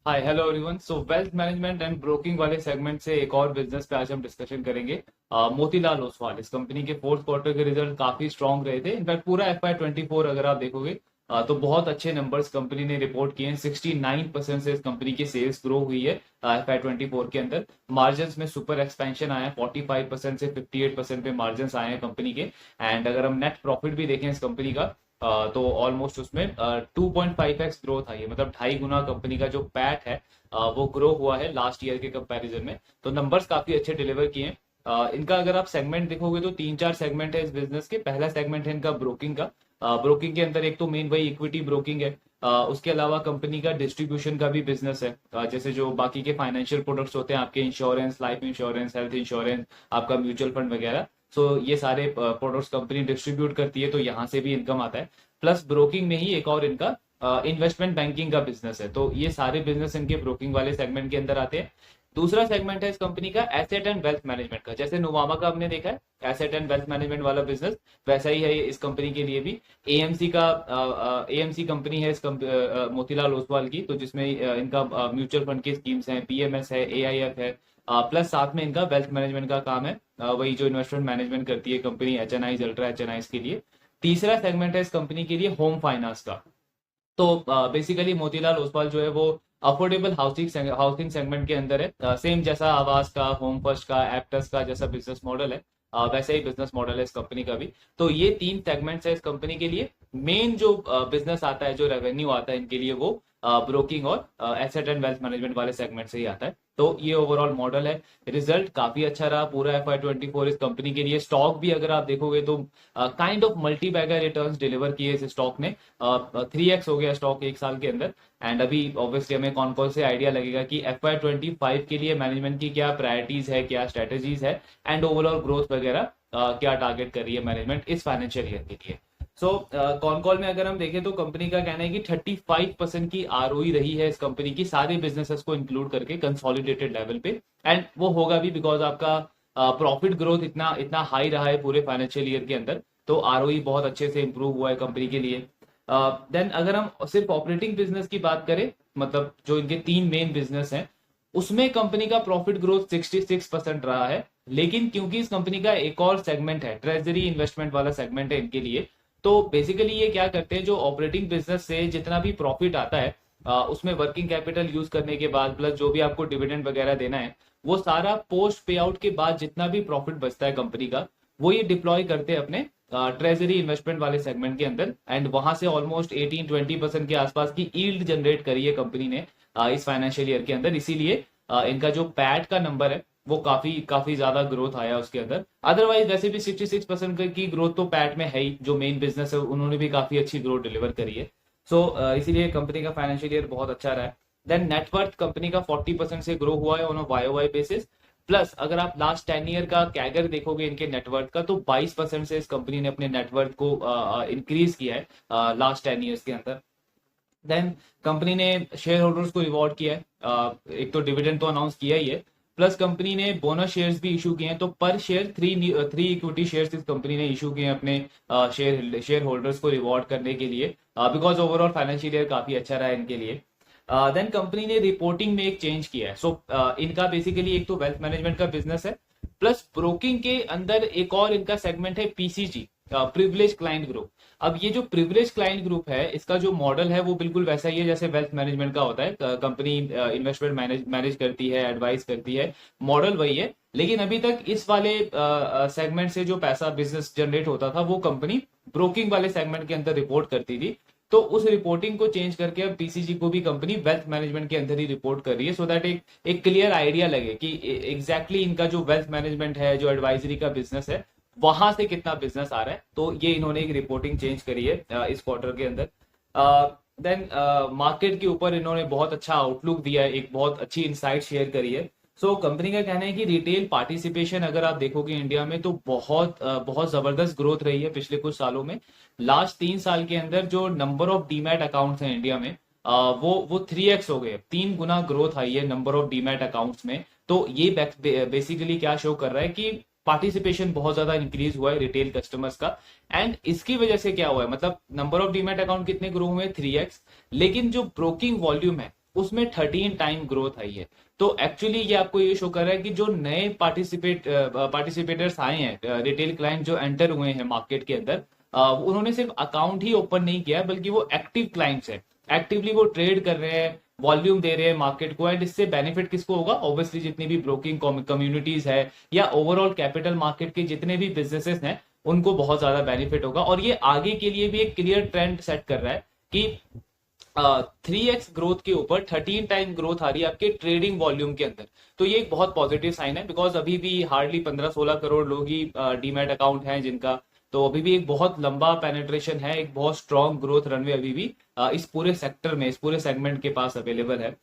Hi hello everyone. So wealth management and broking वाले segment से एक और बिजनेस पे आज हम डिस्कशन करेंगे। मोतीलाल ओसवाल, इस कंपनी के फोर्थ क्वार्टर के रिजल्ट काफी स्ट्रांग रहे थे। इनफैक्ट पूरा FY 24 अगर आप देखोगे तो बहुत अच्छे नंबर्स कंपनी ने रिपोर्ट किए हैं। 69% से इस कंपनी की सेल्स ग्रो हुई है FY 24 के अंदर। मार्जिन में सुपर एक्सपेंशन आया है, 45% से 58% पे मार्जिन आए हैं कंपनी के। एंड अगर हम नेट प्रॉफिट भी देखें इस कंपनी का तो ऑलमोस्ट उसमें 2.5x ग्रोथ आई है, मतलब 2.5 गुना कंपनी का जो पैट है वो ग्रो हुआ है लास्ट ईयर के कंपैरिजन में। तो नंबर्स काफी अच्छे डिलीवर किए हैं। इनका अगर आप सेगमेंट देखोगे तो तीन चार सेगमेंट है इस बिजनेस के। पहला सेगमेंट है इनका ब्रोकिंग का। ब्रोकिंग के अंदर एक तो मेन वही इक्विटी ब्रोकिंग है। उसके अलावा कंपनी का डिस्ट्रीब्यूशन का भी बिजनेस है। जैसे जो बाकी के फाइनेंशियल प्रोडक्ट्स होते हैं आपके, insurance, life insurance, health insurance, आपका म्यूचुअल फंड वगैरह। सो ये सारे प्रोडक्ट्स कंपनी डिस्ट्रीब्यूट करती है, तो यहाँ से भी इनकम आता है। प्लस ब्रोकिंग में ही एक और इनका इन्वेस्टमेंट बैंकिंग का बिजनेस है। तो ये सारे बिजनेस इनके ब्रोकिंग वाले सेगमेंट के अंदर आते हैं। दूसरा सेगमेंट है इस कंपनी का एसेट एंड वेल्थ मैनेजमेंट का। जैसे नुवामा का हमने देखा है एसेट एंड वेल्थ मैनेजमेंट वाला बिजनेस, वैसा ही है ये इस कंपनी के लिए भी। एएमसी का एएमसी कंपनी है इस मोतीलाल ओसवाल की, तो जिसमें इनका म्यूचुअल फंड की स्कीम्स हैं, पीएमएस है, एआईएफ है। प्लस साथ में इनका वेल्थ मैनेजमेंट का काम है। वही जो इन्वेस्टमेंट मैनेजमेंट करती है कंपनी, एचएनआई, अल्ट्रा एचएनआई के लिए। तीसरा सेगमेंट है इस कंपनी के लिए होम फाइनेंस का। तो बेसिकली मोतीलाल ओसवाल जो है वो अफोर्डेबल हाउसिंग हाउसिंग सेगमेंट के अंदर है। सेम जैसा आवास का, होम फर्स्ट का, एप्टस का जैसा बिजनेस मॉडल है, वैसे ही बिजनेस मॉडल है इस कंपनी का भी। तो ये तीन सेगमेंट्स है इस कंपनी के लिए। मेन जो बिजनेस आता है, जो रेवेन्यू आता है इनके लिए, वो ब्रोकिंग और एसेट एंड वेल्थ मैनेजमेंट वाले सेगमेंट से ही आता है। तो ये ओवरऑल मॉडल है। रिजल्ट काफी अच्छा रहा पूरा FY 24 इस कंपनी के लिए। स्टॉक भी अगर आप देखोगे तो kind of multibagger returns deliver किए इस स्टॉक ने। 3x हो गया स्टॉक एक साल के अंदर। एंड अभी ऑब्वियसली हमें कौन कौन से आइडिया लगेगा कि FY 25 के लिए मैनेजमेंट की क्या प्रायोरिटीज है, क्या स्ट्रेटेजीज है, एंड ओवरऑल ग्रोथ वगैरह क्या टारगेट कर रही है मैनेजमेंट इस फाइनेंशियल ईयर के लिए। सो कॉन कॉल में अगर हम देखें तो कंपनी का कहना है कि 35% की आरओई रही है इस कंपनी की, सारे बिजनेसेस को इंक्लूड करके कंसोलिडेटेड लेवल पे। एंड वो होगा भी बिकॉज आपका प्रॉफिट ग्रोथ इतना इतना हाई रहा है पूरे फाइनेंशियल ईयर के अंदर। तो आरओई बहुत अच्छे से इंप्रूव हुआ है कंपनी के लिए। देन अगर हम सिर्फ ऑपरेटिंग बिजनेस की बात करें, मतलब जो इनके तीन मेन बिजनेस हैं, उसमें कंपनी का प्रॉफिट ग्रोथ 66% रहा है। लेकिन क्योंकि इस कंपनी का एक और सेगमेंट है, ट्रेजरी इन्वेस्टमेंट वाला सेगमेंट है इनके लिए। तो बेसिकली ये क्या करते हैं, जो ऑपरेटिंग बिजनेस से जितना भी प्रॉफिट आता है उसमें वर्किंग कैपिटल यूज करने के बाद, प्लस जो भी आपको डिविडेंड वगैरह देना है, वो सारा पोस्ट पे आउट के बाद जितना भी प्रॉफिट बचता है कंपनी का, वो ये डिप्लॉय करते हैं अपने ट्रेजरी इन्वेस्टमेंट वाले सेगमेंट के अंदर। एंड वहां से ऑलमोस्ट 18-20% के आसपास की ईल्ड जनरेट करी है कंपनी ने इस फाइनेंशियल ईयर के अंदर। इसीलिए इनका जो पैट का नंबर है वो काफी काफी ज्यादा ग्रोथ आया उसके अंदर। अदरवाइज वैसे भी 66% की ग्रोथ तो पैट में है ही। जो मेन बिजनेस है उन्होंने भी काफी अच्छी ग्रोथ डिलीवर करी है। सो इसीलिए कंपनी का फाइनेंशियल ईयर बहुत अच्छा रहा है। देन नेटवर्थ कंपनी का 40% से ग्रो हुआ है on a Y basis. Plus अगर आप लास्ट 10 ईयर का कैगर देखोगे इनके नेटवर्थ का, तो 22% से इस कंपनी ने अपने नेटवर्थ को इंक्रीज किया है लास्ट 10 ईयर्स के अंदर। देन कंपनी ने शेयर होल्डर्स को रिवॉर्ड किया है। एक तो डिविडेंड तो अनाउंस किया ही है, प्लस कंपनी ने बोनस शेयर्स भी इशू किए हैं। तो पर शेयर थ्री इक्विटी शेयर्स इस कंपनी ने इशू किए हैं अपने शेयर होल्डर्स को रिवॉर्ड करने के लिए, बिकॉज ओवरऑल फाइनेंशियल ईयर काफी अच्छा रहा है इनके लिए। देन कंपनी ने रिपोर्टिंग में एक चेंज किया है। सो इनका बेसिकली एक तो वेल्थ मैनेजमेंट का बिजनेस है, प्लस ब्रोकिंग के अंदर एक और इनका सेगमेंट है पीसीजी, प्रिविलेज क्लाइंट ग्रुप। अब ये जो प्रिविलेज क्लाइंट ग्रुप है, इसका जो मॉडल है वो बिल्कुल वैसा ही है जैसे वेल्थ मैनेजमेंट का होता है। कंपनी इन्वेस्टमेंट मैनेज करती है, एडवाइस करती है, मॉडल वही है। लेकिन अभी तक इस वाले सेगमेंट से जो पैसा बिजनेस जनरेट होता था वो कंपनी ब्रोकिंग वाले सेगमेंट के अंदर रिपोर्ट करती थी। तो उस रिपोर्टिंग को चेंज करके अब पीसीजी को भी कंपनी वेल्थ मैनेजमेंट के अंदर ही रिपोर्ट कर रही है, सो दैट एक क्लियर आइडिया लगे कि एग्जैक्टली इनका जो वेल्थ मैनेजमेंट है, जो एडवाइजरी का बिजनेस है, वहां से कितना बिजनेस आ रहा है। तो ये इन्होंने एक रिपोर्टिंग चेंज करी है इस क्वार्टर के अंदर। देन मार्केट के ऊपर इन्होंने बहुत अच्छा आउटलुक दिया है, एक बहुत अच्छी इनसाइट शेयर करी है। सो कंपनी का कहना है कि रिटेल पार्टिसिपेशन अगर आप देखोगे इंडिया में, तो बहुत जबरदस्त ग्रोथ रही है पिछले कुछ सालों में। लास्ट 3 साल के अंदर जो नंबर ऑफ डीमैट अकाउंट्स हैं इंडिया में, वो 3x हो गए, 3 गुना ग्रोथ आई है नंबर ऑफ डीमैट अकाउंट्स में। तो ये बेसिकली क्या शो कर रहा है कि पार्टिसिपेशन बहुत ज्यादा इंक्रीज हुआ है रिटेल कस्टमर्स का। एंड इसकी वजह से क्या हुआ है, मतलब नंबर ऑफ डीमैट अकाउंट कितने ग्रो हुए, 3x। लेकिन जो ब्रोकिंग वॉल्यूम है उसमें 13 टाइम ग्रोथ आई है। तो एक्चुअली ये आपको ये शो कर रहा है कि जो नए पार्टिसिपेटर्स आए हैं, रिटेल क्लाइंट जो एंटर हुए हैं मार्केट के अंदर, उन्होंने सिर्फ अकाउंट ही ओपन नहीं किया है, बल्कि वो एक्टिव क्लाइंट्स है, एक्टिवली वो ट्रेड कर रहे हैं, वॉल्यूम दे रहे हैं मार्केट को। एंड इससे बेनिफिट किसको होगा? ऑब्वियसली जितनी भी ब्रोकिंग कम्युनिटीज है या ओवरऑल कैपिटल मार्केट के जितने भी बिजनेसेस हैं, उनको बहुत ज्यादा बेनिफिट होगा। और ये आगे के लिए भी एक क्लियर ट्रेंड सेट कर रहा है कि 3x ग्रोथ के ऊपर 13 टाइम ग्रोथ आ रही है आपके ट्रेडिंग वॉल्यूम के अंदर। तो ये एक बहुत पॉजिटिव साइन है, बिकॉज अभी भी हार्डली 15-16 करोड़ लोग ही डीमैट अकाउंट हैं जिनका। तो अभी भी एक बहुत लंबा पेनिट्रेशन है, एक बहुत स्ट्रॉन्ग ग्रोथ रनवे अभी भी इस पूरे सेक्टर में, इस पूरे सेगमेंट के पास अवेलेबल है।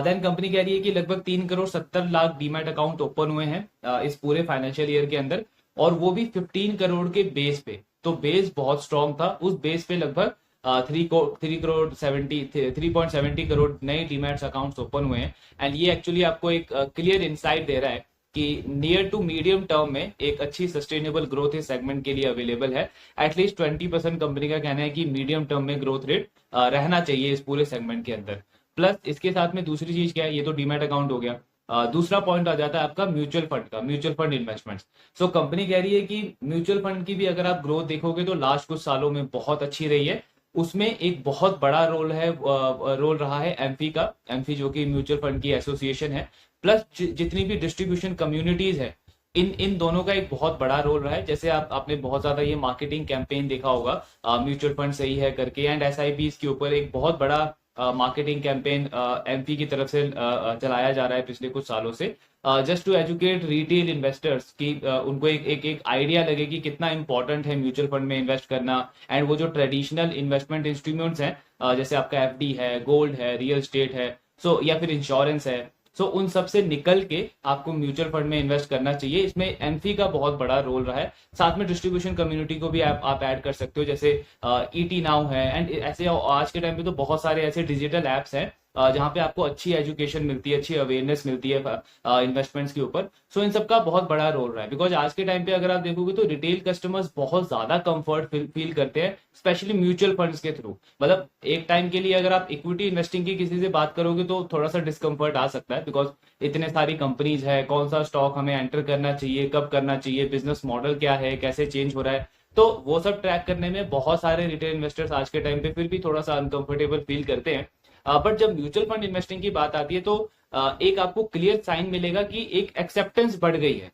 देन कंपनी कह रही है कि लगभग 3 crore 70 lakh demat account open हुए हैं इस पूरे फाइनेंशियल ईयर के अंदर, और वो भी 15 करोड़ के बेस पे। तो बेस बहुत स्ट्रॉन्ग था, उस बेस पे लगभग 3.70 करोड़ नए डीमैट्स अकाउंट्स ओपन हुए हैं। एंड ये एक्चुअली आपको एक क्लियर इंसाइट दे रहा है कि नियर टू मीडियम टर्म में एक अच्छी सस्टेनेबल ग्रोथ इस सेगमेंट के लिए अवेलेबल है। एटलीस्ट 20% कंपनी का कहना है कि मीडियम टर्म में ग्रोथ रेट रहना चाहिए इस पूरे सेगमेंट के अंदर। प्लस इसके साथ में दूसरी चीज क्या है, ये तो डीमैट अकाउंट हो गया। दूसरा पॉइंट आ जाता है आपका म्यूचुअल फंड का, mutual fund investments. So company कह रही है कि म्यूचुअल फंड की भी अगर आप ग्रोथ देखोगे तो लास्ट कुछ सालों में बहुत अच्छी रही है। उसमें एक बहुत बड़ा रोल रहा है एमफी का, एमफी जो कि म्यूचुअल फंड की एसोसिएशन है, प्लस जितनी भी डिस्ट्रीब्यूशन कम्युनिटीज है, इन दोनों का एक बहुत बड़ा रोल रहा है। जैसे आपने बहुत ज्यादा ये मार्केटिंग कैंपेन देखा होगा म्यूचुअल फंड सही है करके, एंड एसआईपी के ऊपर एक बहुत बड़ा मार्केटिंग कैंपेन एमपी की तरफ से चलाया जा रहा है पिछले कुछ सालों से, just to educate retail investors की उनको एक आइडिया लगे कि कितना इंपॉर्टेंट है म्यूचुअल फंड में इन्वेस्ट करना। एंड वो जो ट्रेडिशनल इन्वेस्टमेंट इंस्ट्रूमेंट्स हैं, जैसे आपका एफडी है, गोल्ड है, रियल एस्टेट है, सो या फिर इंश्योरेंस है, सो उन सब से निकल के आपको म्यूचुअल फंड में इन्वेस्ट करना चाहिए। इसमें एमफी का बहुत बड़ा रोल रहा है। साथ में डिस्ट्रीब्यूशन कम्युनिटी को भी आप ऐड कर सकते हो, जैसे ईटी नाउ है, एंड ऐसे आज के टाइम पे तो बहुत सारे ऐसे डिजिटल एप्स हैं जहाँ पे आपको अच्छी एजुकेशन मिलती है, अच्छी अवेयरनेस मिलती है इन्वेस्टमेंट्स के ऊपर। सो इन सबका बहुत बड़ा रोल रहा है, बिकॉज आज के टाइम पे अगर आप देखोगे तो रिटेल कस्टमर्स बहुत ज्यादा कंफर्ट फील करते हैं, स्पेशली म्यूचुअल फंड्स के थ्रू। मतलब एक टाइम के लिए अगर आप इक्विटी इन्वेस्टिंग की किसी से बात करोगे तो थोड़ा सा डिस्कम्फर्ट आ सकता है, बिकॉज इतने सारी कंपनीज है, कौन सा स्टॉक हमें एंटर करना चाहिए, कब करना चाहिए, बिजनेस मॉडल क्या है, कैसे चेंज हो रहा है। तो वो सब ट्रैक करने में बहुत सारे रिटेल इन्वेस्टर्स आज के टाइम पे फिर भी थोड़ा सा अनकंफर्टेबल फील करते हैं। बट जब म्यूचुअल फंड इन्वेस्टिंग की बात आती है तो एक आपको क्लियर साइन मिलेगा कि एक एक्सेप्टेंस बढ़ गई है।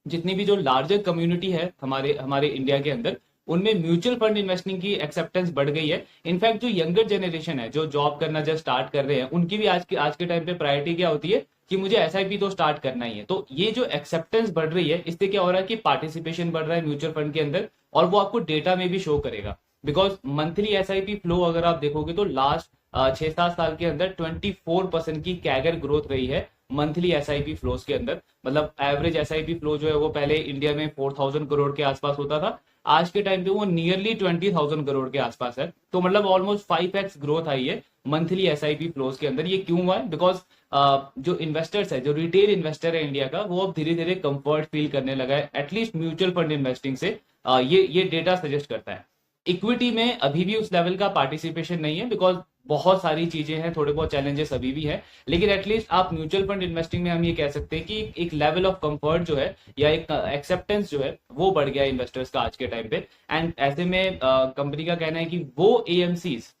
जितनी भी जो लार्जर कम्युनिटी है हमारे हमारे इंडिया के अंदर, उनमें म्यूचुअल फंड इन्वेस्टिंग की एक्सेप्टेंस बढ़ गई है। इनफैक्ट जो यंगर जनरेशन है, जो जॉब करना जस्ट स्टार्ट कर रहे हैं, उनकी भी आज के टाइम पे प्रायोरिटी क्या होती है कि मुझे एसआईपी तो स्टार्ट करना ही है। तो ये जो एक्सेप्टेंस बढ़ रही है, इससे क्या हो रहा है कि पार्टिसिपेशन बढ़ रहा है म्यूचुअल फंड के अंदर, और वो आपको डेटा में भी शो करेगा। बिकॉज मंथली एसआईपी फ्लो अगर आप देखोगे तो लास्ट 6-7 साल के अंदर 24% की कैगर ग्रोथ रही है मंथली एसआईपी फ्लोज के अंदर। मतलब एवरेज एसआईपी फ्लो जो है वो पहले इंडिया में 4000 करोड़ के आसपास होता था, आज के टाइम पे वो नियरली 20,000 करोड़ के आसपास है। तो मतलब ऑलमोस्ट 5x ग्रोथ आई है मंथली एसआईपी फ्लोज के अंदर। ये क्यों हुआ है? बिकॉज जो इन्वेस्टर्स है, जो रिटेल इन्वेस्टर है इंडिया का, वो अब धीरे धीरे कंफर्ट फील करने लगा है एटलीस्ट म्यूचुअल फंड इन्वेस्टिंग से। ये डेटा सजेस्ट करता है। इक्विटी में अभी भी उस लेवल का पार्टिसिपेशन नहीं है, बिकॉज बहुत सारी चीजें हैं, थोड़े बहुत चैलेंजेस अभी भी है। लेकिन एटलीस्ट आप म्यूचुअल फंड इन्वेस्टिंग में हम ये कह सकते हैं कि एक लेवल ऑफ कंफर्ट जो है, या एक एक्सेप्टेंस जो है, वो बढ़ गया इन्वेस्टर्स का आज के टाइम पे। एंड ऐसे में कंपनी का कहना है कि वो एएमसीज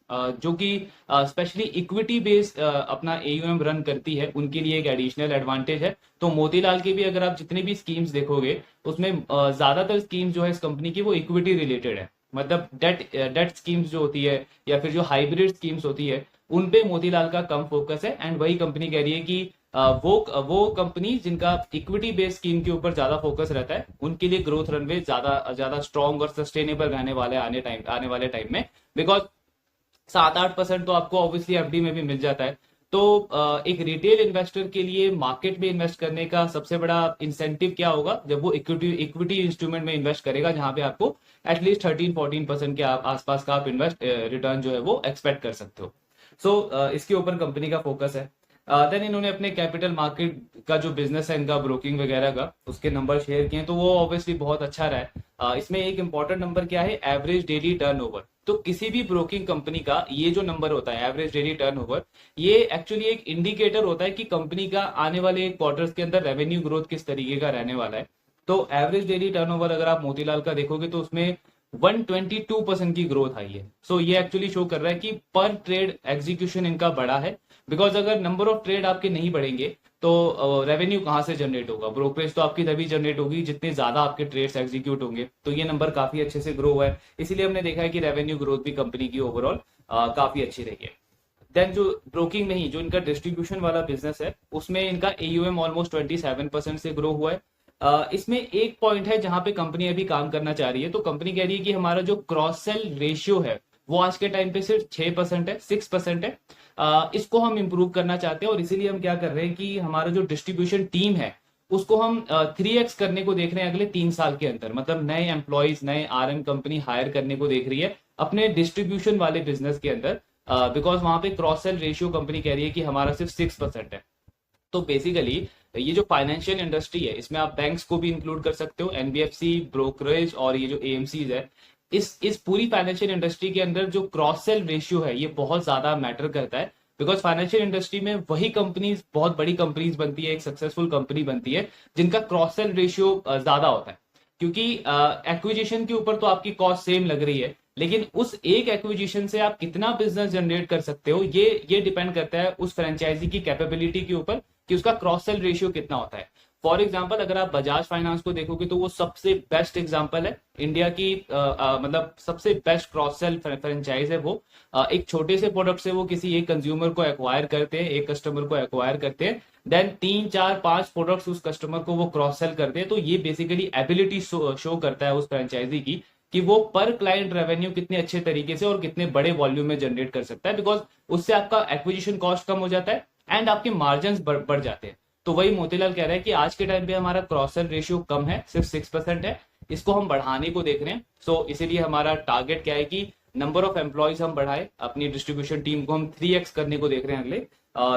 जो कि स्पेशली इक्विटी बेस्ड अपना एयूएम रन करती है, उनके लिए एक एडिशनल एडवांटेज है। तो मोतीलाल की भी अगर आप जितनी भी स्कीम्स देखोगे, उसमें ज्यादातर स्कीम्स जो है इस कंपनी की वो इक्विटी रिलेटेड है। मतलब डेट स्कीम्स जो होती है या फिर जो हाइब्रिड स्कीम्स होती है, उन पे मोतीलाल का कम फोकस है। एंड वही कंपनी कह रही है कि वो कंपनी जिनका इक्विटी बेस्ड स्कीम के ऊपर ज्यादा फोकस रहता है, उनके लिए ग्रोथ रनवे ज्यादा स्ट्रॉन्ग और सस्टेनेबल रहने वाले आने वाले टाइम में। बिकॉज 7-8% तो आपको ऑब्वियसली एफडी में भी मिल जाता है। तो एक रिटेल इन्वेस्टर के लिए मार्केट में इन्वेस्ट करने का सबसे बड़ा इंसेंटिव क्या होगा? जब वो इक्विटी इंस्ट्रूमेंट में इन्वेस्ट करेगा, जहां पे आपको एटलीस्ट 13-14% के आसपास का आप इन्वेस्ट रिटर्न जो है वो एक्सपेक्ट कर सकते हो। सो इसके ऊपर कंपनी का फोकस है। देन इन्होंने अपने कैपिटल मार्केट का जो बिजनेस है इनका ब्रोकिंग वगैरह का, उसके नंबर शेयर किए, तो वो ऑब्वियसली बहुत अच्छा रहा है। इसमें एक इंपॉर्टेंट नंबर क्या है, एवरेज डेली टर्नओवर। तो किसी भी ब्रोकिंग कंपनी का ये जो नंबर होता है एवरेज डेली टर्नओवर, ये एक्चुअली एक इंडिकेटर होता है कि कंपनी का आने वाले क्वार्टर्स के अंदर रेवेन्यू ग्रोथ किस तरीके का रहने वाला है। तो एवरेज डेली टर्नओवर अगर आप मोतीलाल का देखोगे तो उसमें 122% की ग्रोथ आई है। सो ये एक्चुअली शो कर रहा है कि पर ट्रेड एग्जीक्यूशन इनका बड़ा है। बिकॉज अगर नंबर ऑफ ट्रेड आपके नहीं बढ़ेंगे तो रेवेन्यू कहां से जनरेट होगा, ब्रोकरेज तो आपकी तभी जनरेट होगी जितने ज्यादा आपके ट्रेड्स एग्जीक्यूट होंगे। तो ये नंबर काफी अच्छे से ग्रो हुआ है, इसीलिए हमने देखा है कि रेवेन्यू ग्रोथ भी कंपनी की ओवरऑल काफी अच्छी रही है। देन जो ब्रोकिंग में ही जो इनका डिस्ट्रीब्यूशन वाला बिजनेस है उसमें इनका एयूएम ऑलमोस्ट 27% से ग्रो हुआ है। इसमें एक पॉइंट है जहां पे कंपनी अभी काम करना चाह रही है। तो कंपनी कह रही है कि हमारा जो क्रॉस सेल रेशियो है वो आज के टाइम पे सिर्फ 6% है, 6% है। इसको हम इंप्रूव करना चाहते हैं और इसीलिए हम क्या कर रहे हैं कि हमारा जो डिस्ट्रीब्यूशन टीम है उसको हम 3x करने को देख रहे हैं अगले 3 साल के अंदर। मतलब नए एम्प्लॉयज, नए आरएम कंपनी हायर करने को देख रही है अपने डिस्ट्रीब्यूशन वाले बिजनेस के अंदर, बिकॉज वहां पे क्रॉस सेल रेशियो कंपनी कह रही है कि हमारा सिर्फ 6% है। तो बेसिकली ये जो फाइनेंशियल इंडस्ट्री है इसमें आप बैंक्स को भी इंक्लूड कर सकते हो, एनबीएफसी, ब्रोकरेज और ये जो एएमसीज है, इस पूरी फाइनेंशियल इंडस्ट्री के अंदर जो क्रॉस सेल रेशियो है ये बहुत ज्यादा मैटर करता है। बिकॉज फाइनेंशियल इंडस्ट्री में वही कंपनीज बहुत बड़ी कंपनीज बनती है, एक सक्सेसफुल कंपनी बनती है जिनका क्रॉस सेल रेशियो ज्यादा होता है। क्योंकि एक्विजिशन के ऊपर तो आपकी कॉस्ट सेम लग रही है, लेकिन उस एक एक्विजिशन से आप कितना बिजनेस जनरेट कर सकते हो ये डिपेंड करता है उस फ्रेंचाइजी की कैपेबिलिटी के ऊपर कि उसका क्रॉस सेल रेशियो कितना होता है। फॉर एग्जाम्पल अगर आप बजाज फाइनेंस को देखोगे तो वो सबसे बेस्ट एग्जाम्पल है इंडिया की, मतलब सबसे बेस्ट क्रॉस सेल फ्रेंचाइज है वो। एक छोटे से प्रोडक्ट से वो किसी एक कंज्यूमर को एक्वायर करते हैं, एक कस्टमर को एक्वायर करते हैं, देन 3 4 5 प्रोडक्ट्स उस कस्टमर को वो क्रॉस सेल करते हैं। तो ये बेसिकली एबिलिटी शो करता है उस फ्रेंचाइजी की कि वो पर क्लाइंट रेवेन्यू कितने अच्छे तरीके से और कितने बड़े वॉल्यूम में जनरेट कर सकता है। बिकॉज उससे आपका एक्विजिशन कॉस्ट कम हो जाता है एंड आपके मार्जिन बढ़ जाते हैं। तो वही मोतीलाल कह रहा है कि आज के टाइम पे हमारा क्रॉस सेल रेशियो कम है, सिर्फ 6% है, इसको हम बढ़ाने को देख रहे हैं। सो इसीलिए हमारा टारगेट क्या है कि नंबर ऑफ एम्प्लॉयज हम बढ़ाए, अपनी डिस्ट्रीब्यूशन टीम को हम 3x करने को देख रहे हैं अगले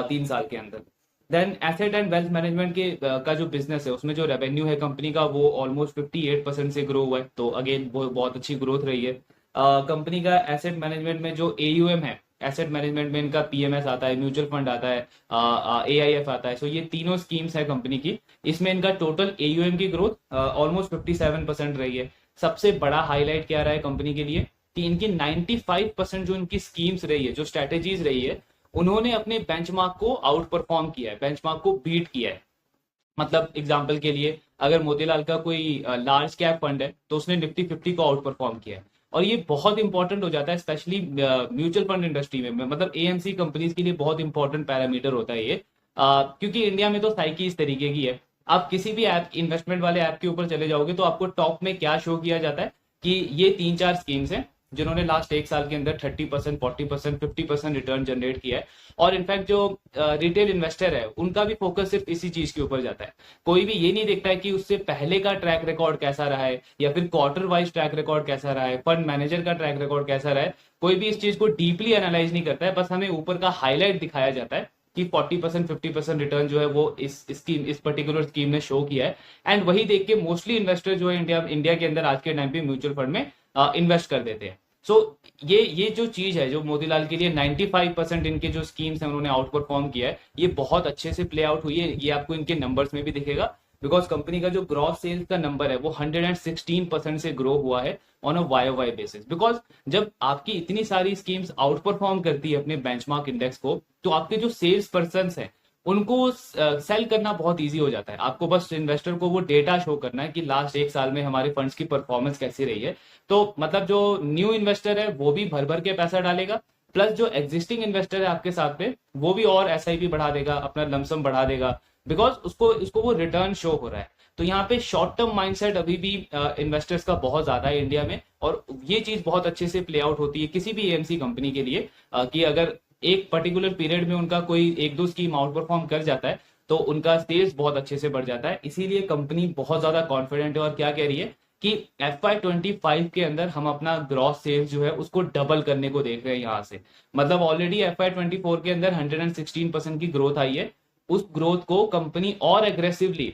3 साल के अंदर। Then asset and wealth management के का जो बिजनेस है उसमें जो रेवेन्यू है कंपनी का वो ऑलमोस्ट 58% से ग्रो हुआ है। तो अगेन बहुत अच्छी ग्रोथ रही है। कंपनी का एसेट मैनेजमेंट में जो एयूएम है, एसेट मैनेजमेंट में इनका पीएमएस आता है, म्यूचुअल फंड आता है, एआईएफ आता है। सो ये तीनों स्कीम्स है कंपनी की। इसमें इनका टोटल एयूएम की ग्रोथ ऑलमोस्ट 57% रही है। सबसे बड़ा हाईलाइट क्या रहा है कंपनी के लिए कि इनकी 95% जो इनकी स्कीम्स रही है, जो स्ट्रेटेजीज रही है, उन्होंने अपने बेंचमार्क को आउट परफॉर्म किया है, बेंचमार्क को बीट किया है। मतलब एग्जांपल के लिए अगर मोतीलाल का कोई लार्ज कैप फंड है तो उसने निफ्टी 50 को आउट परफॉर्म किया है। और ये बहुत इंपॉर्टेंट हो जाता है स्पेशली म्यूचुअल फंड इंडस्ट्री में, मतलब एएमसी कंपनीज के लिए बहुत इंपॉर्टेंट पैरामीटर होता है ये। क्योंकि इंडिया में तो साइकी इस तरीके की है, आप किसी भी ऐप, इन्वेस्टमेंट वाले ऐप के ऊपर चले जाओगे तो आपको टॉप में क्या शो किया जाता है कि ये 3 4 स्कीम्स हैं जिन्होंने लास्ट 1 साल के अंदर 30%, 40%, 50% रिटर्न जनरेट किया है। और इनफैक्ट जो रिटेल इन्वेस्टर है उनका भी फोकस सिर्फ इसी चीज के ऊपर जाता है। कोई भी ये नहीं देखता है कि उससे पहले का ट्रैक रिकॉर्ड कैसा रहा है या फिर क्वार्टर वाइज ट्रैक रिकॉर्ड कैसा रहा है, फंड मैनेजर का ट्रैक रिकॉर्ड कैसा रहा है। कोई भी इस चीज को डीपली एनालाइज नहीं करता है, बस हमें ऊपर का हाईलाइट दिखाया जाता है कि 40% 50% रिटर्न जो है वो इस पर्टिकुलर स्कीम ने शो किया है। एंड वही देख के मोस्टली इन्वेस्टर जो है इंडिया के अंदर आज के टाइम पे म्यूचुअल फंड में इन्वेस्ट कर देते हैं। सो ये जो चीज है जो मोतीलाल के लिए 95% इनके जो स्कीम्स हैं उन्होंने आउट परफॉर्म किया है, ये बहुत अच्छे से प्ले आउट हुई है। ये आपको इनके नंबर्स में भी दिखेगा बिकॉज कंपनी का जो ग्रॉस सेल्स का नंबर है वो 116% से ग्रो हुआ है on a Y basis. Because जब आपकी इतनी सारी स्कीम्स आउट परफॉर्म करती है अपने बेंचमार्क इंडेक्स को, तो आपके जो सेल्स पर्सन हैं उनको सेल करना बहुत इजी हो जाता है। आपको बस इन्वेस्टर को वो डेटा शो करना है कि लास्ट 1 साल में हमारे फंड्स की परफॉर्मेंस कैसी रही है। तो मतलब जो न्यू इन्वेस्टर है वो भी भर भर के पैसा डालेगा, प्लस जो एग्जिस्टिंग इन्वेस्टर है आपके साथ में वो भी और एसआईपी बढ़ा देगा, अपना लमसम बढ़ा देगा, बिकॉज उसको वो रिटर्न शो हो रहा है। तो यहाँ पे शॉर्ट टर्म माइंडसेट अभी भी इन्वेस्टर्स का बहुत ज्यादा है इंडिया में, और ये चीज बहुत अच्छे से प्ले आउट होती है किसी भी एएमसी कंपनी के लिए कि अगर एक पर्टिकुलर पीरियड में उनका कोई 1 2 स्कीम आउट परफॉर्म कर जाता है तो उनका सेल्स बहुत अच्छे से बढ़ जाता है। इसीलिए कंपनी बहुत ज्यादा कॉन्फिडेंट है और क्या कह रही है कि FY25 के अंदर हम अपना ग्रॉस सेल्स जो है उसको डबल करने को देख रहे हैं यहाँ से। मतलब ऑलरेडी FY24 के अंदर 116% की ग्रोथ आई है, उस ग्रोथ को कंपनी और एग्रेसिवली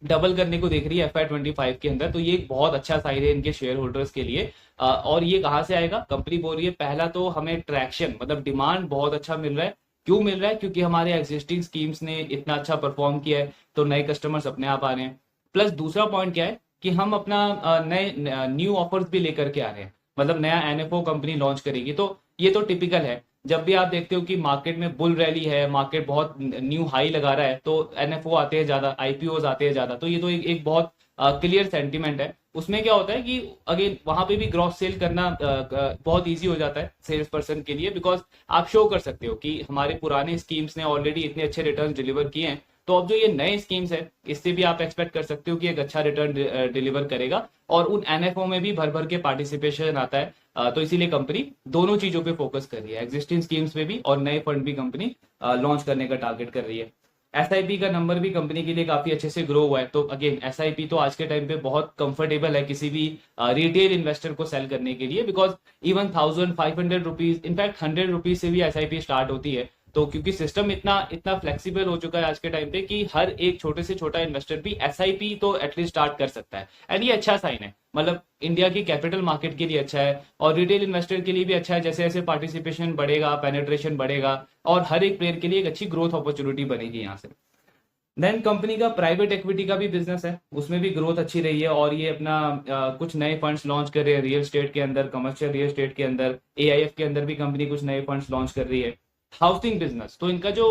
डबल करने को देख रही है FY25 के अंदर। तो ये एक बहुत अच्छा साइन है इनके शेयर होल्डर्स के लिए। और ये कहाँ से आएगा? कंपनी बोल रही है पहला तो हमें ट्रैक्शन मतलब डिमांड बहुत अच्छा मिल रहा है। क्यों मिल रहा है? क्योंकि हमारे एग्जिस्टिंग स्कीम्स ने इतना अच्छा परफॉर्म किया है, तो नए कस्टमर्स अपने आप आ रहे हैं। प्लस दूसरा पॉइंट क्या है कि हम अपना नए न्यू ऑफर्स भी लेकर के आ रहे हैं, मतलब नया एनएफओ कंपनी लॉन्च करेगी। तो ये तो टिपिकल है, जब भी आप देखते हो कि मार्केट में बुल रैली है, मार्केट बहुत न्यू हाई लगा रहा है, तो एनएफओ आते हैं ज्यादा, आईपीओ आते हैं ज्यादा। तो ये तो एक बहुत क्लियर सेंटीमेंट है। उसमें क्या होता है कि अगेन वहां पे भी ग्रॉस सेल करना बहुत इजी हो जाता है सेल्स पर्सन के लिए, बिकॉज आप शो कर सकते हो कि हमारे पुराने स्कीम्स ने ऑलरेडी इतने अच्छे रिटर्न डिलीवर किए हैं, तो अब जो ये नए स्कीम्स है इससे भी आप एक्सपेक्ट कर सकते हो कि एक अच्छा रिटर्न डिलीवर करेगा। और उन एनएफओ में भी भर भर के पार्टिसिपेशन आता है। तो इसीलिए कंपनी दोनों चीजों पे फोकस कर रही है, एग्जिस्टिंग स्कीम्स पे भी और नए फंड भी कंपनी लॉन्च करने का टारगेट कर रही है। एसआईपी का नंबर भी कंपनी के लिए काफी अच्छे से ग्रो हुआ है। तो अगेन एसआईपी तो आज के टाइम पे बहुत कंफर्टेबल है किसी भी रिटेल इन्वेस्टर को सेल करने के लिए, because even 1500 rupees, in fact 100 rupees से भी एसआईपी स्टार्ट होती है। तो क्योंकि सिस्टम इतना इतना फ्लेक्सिबल हो चुका है आज के टाइम पे कि हर एक छोटे से छोटा इन्वेस्टर भी एसआईपी तो एटलीस्ट स्टार्ट कर सकता है। एंड ये अच्छा साइन है, मतलब इंडिया की कैपिटल मार्केट के लिए अच्छा है और रिटेल इन्वेस्टर के लिए भी अच्छा है। जैसे जैसे पार्टिसिपेशन बढ़ेगा, पेनिट्रेशन बढ़ेगा और हर एक प्लेयर के लिए एक अच्छी ग्रोथ अपॉर्चुनिटी बनेगी यहाँ से। देन कंपनी का प्राइवेट इक्विटी का भी बिजनेस है, उसमें भी ग्रोथ अच्छी रही है और ये अपना कुछ नए फंड्स लॉन्च कर रहे हैं रियल एस्टेट के अंदर, कमर्शियल रियल एस्टेट के अंदर, एआईएफ के अंदर भी कंपनी कुछ नए फंड्स लॉन्च कर रही है। हाउसिंग बिजनेस, तो इनका जो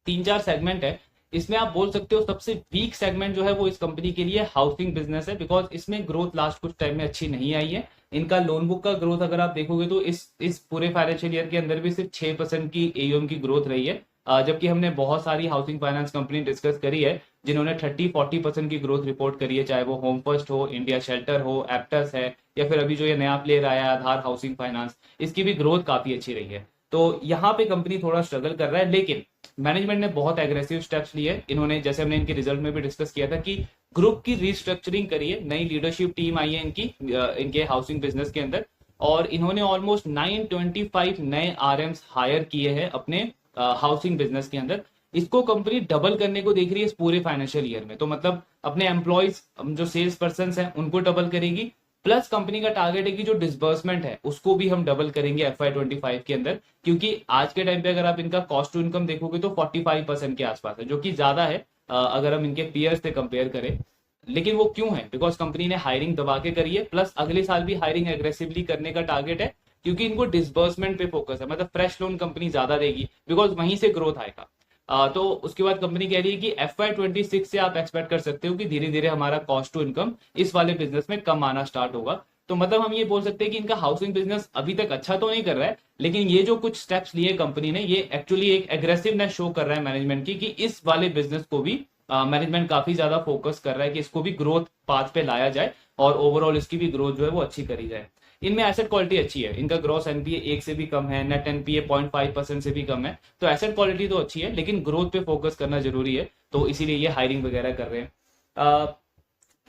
3-4 सेगमेंट है, इसमें आप बोल सकते हो सबसे वीक सेगमेंट जो है वो इस कंपनी के लिए हाउसिंग बिजनेस है, बिकॉज इसमें ग्रोथ लास्ट कुछ टाइम में अच्छी नहीं आई है। इनका लोन बुक का ग्रोथ अगर आप देखोगे तो इस पूरे फाइनेंशियल ईयर के अंदर भी सिर्फ 6% की एयूएम की ग्रोथ रही है। जबकि हमने बहुत सारी हाउसिंग फाइनेंस कंपनी डिस्कस करी है जिन्होंने 30-40% की ग्रोथ रिपोर्ट करी है, चाहे वो होम फर्स्ट हो, इंडिया शेल्टर हो, एप्टस है, या फिर अभी जो ये नया प्लेयर आया है आधार हाउसिंग फाइनेंस, इसकी भी ग्रोथ काफी अच्छी रही है। तो यहाँ पे कंपनी थोड़ा स्ट्रगल कर रहा है, लेकिन मैनेजमेंट ने बहुत एग्रेसिव स्टेप्स लिए। इन्होंने, जैसे हमने इनके रिजल्ट में भी डिस्कस किया था, कि ग्रुप की रिस्ट्रक्चरिंग करी है, नई लीडरशिप टीम आई है इनके हाउसिंग बिजनेस के अंदर, और इन्होंने ऑलमोस्ट 925 नए आरएम्स हायर किए हैं अपने हाउसिंग बिजनेस के अंदर। इसको कंपनी डबल करने को देख रही है इस पूरे फाइनेंशियल ईयर में। तो मतलब अपने एम्प्लॉयज, जो सेल्स पर्सन हैं, उनको डबल करेगी। प्लस कंपनी का टारगेट है कि जो डिसबर्समेंट है उसको भी हम डबल करेंगे FY25 के अंदर, क्योंकि आज के टाइम पे अगर आप इनका कॉस्ट टू इनकम देखोगे तो 45% के आसपास है, जो कि ज्यादा है अगर हम इनके पीयर्स से कंपेयर करें। लेकिन वो क्यों है? बिकॉज कंपनी ने हायरिंग दबा के करी है, प्लस अगले साल भी हायरिंग एग्रेसिवली करने का टारगेट है, क्योंकि इनको डिसबर्समेंट पे फोकस है, मतलब फ्रेश लोन कंपनी ज्यादा देगी, बिकॉज वहीं से ग्रोथ आएगा। तो उसके बाद कंपनी कह रही है कि FY26 से आप एक्सपेक्ट कर सकते हो कि धीरे धीरे हमारा कॉस्ट टू इनकम इस वाले बिजनेस में कम आना स्टार्ट होगा। तो मतलब हम ये बोल सकते हैं कि इनका हाउसिंग बिजनेस अभी तक अच्छा तो नहीं कर रहा है, लेकिन ये जो कुछ स्टेप्स लिए कंपनी ने, ये एक्चुअली एक एग्रेसिवनेस शो कर रहा है मैनेजमेंट की, कि इस वाले बिजनेस को भी मैनेजमेंट काफी ज्यादा फोकस कर रहा है कि इसको भी ग्रोथ पाथ पे लाया जाए और ओवरऑल इसकी भी ग्रोथ जो है वो अच्छी करी जाए। इनमें एसेट क्वालिटी अच्छी है, इनका ग्रॉस एनपीए 1 से भी कम है, नेट एनपीए 0.5% से भी कम है। तो एसेट क्वालिटी तो अच्छी है, लेकिन ग्रोथ पे फोकस करना जरूरी है, तो इसीलिए ये हायरिंग वगैरह कर रहे हैं।